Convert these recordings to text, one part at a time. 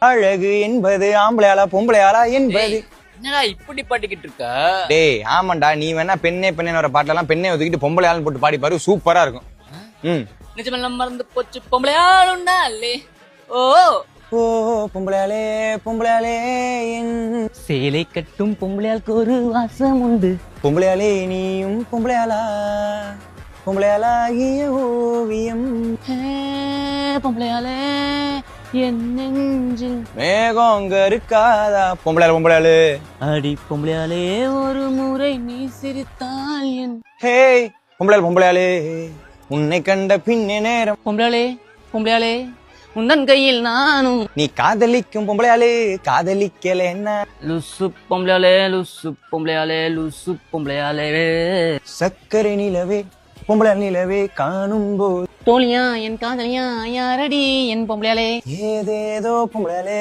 அழகு என்பது ஆம்பளையாளா பொம்பளையாளா என்பது. என்னடா இப்படி பாட்டிக்கிட்டு இருக்க? டேய் ஆமாண்டா, நீ வேணா பெண்ணே பெண்ணே வர பாட்டெல்லாம் பெண்ணை ஒதுக்கிட்டு பொம்பளையாளன்னு போட்டு பாடி பாரு, சூப்பரா இருக்கும். நிஜமெல்லாம் மறந்து போச்சு பொம்பளையாளுண்டாலே. ஓ ஓ பொம்பளையாளே பொம்பளையாளே என் சேலை கட்டும் பொம்பளையாளுக்கு ஒரு வாசம் உண்டு. பொம்பளையாளே நீயும் பொம்பளையாளா, பொம்பளையாளாகிய ஓவியம். பொம்பளையாளே என் நெஞ்சில் மேகம் அங்க இருக்காதா பொம்பளையாளு பொம்பளையாளு. அடி பொம்பளையாளே ஒரு முறை நீ சிரித்தால் என். ஹே பொம்பளையாளு பொம்பளையாளே உன்னை கண்ட பின்னே நேரம். பொம்பளையாளே பொம்பளையாளே உந்தன் கையில் நானும். நீ காதலிக்கும் பொம்பளையாளு காதலிக்கல என்ன. லுசு பொம்பளையாளே லுசு பொம்பளையாளே லுசு பொம்பளையாளே. சக்கரை நிலவே பொம்பளையாள் நிலவே காணும் போது தோழியா என் காதலியா யாரடி என் பொம்பளையாளே. ஏதேதோ பொம்பளையாளே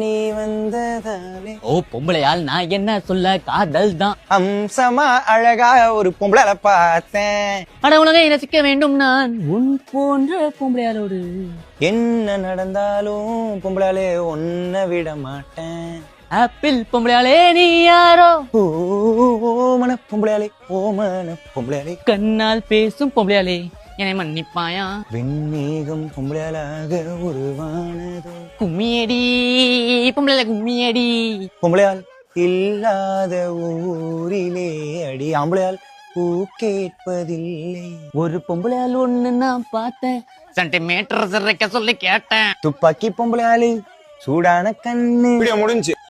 நீ வந்ததாலே. ஓ பொம்பளையாள் நான் என்ன சொல்ல, காதல் தான். அம்சமா அழகா ஒரு பொம்பளையாள பார்த்தேன். அட உலகை ரசிக்க வேண்டும் நான் உன் போன்ற பொம்பளையாளோடு. என்ன நடந்தாலும் பொம்பளையாளே ஒன்ன விட மாட்டேன். ஆப்பிள் பொம்பளையாளே நீ யாரோ. ஓமன பொம்பளையாளே ஓமன பொம்பளையாளே. கண்ணால் பேசும் பொம்பளையாளே என்னை மன்னிப்பாயா. வெண்மேகம் பொம்பளையாளாக உருவானதோ. கும்மியடி பொம்பளையாளே கும்மியடி. பொம்பளையாள் இல்லாத ஊரிலே அடி ஆம்பளையாள் பூ கேட்பதில்லை. ஒரு பொம்பளையாள் ஒண்ணு நான் பார்த்தேன், சென்டிமீட்டர் சிறைக்க சொல்லி கேட்டேன். துப்பாக்கி பொம்பளையாளு சூடான கண்ணு. முடிஞ்சு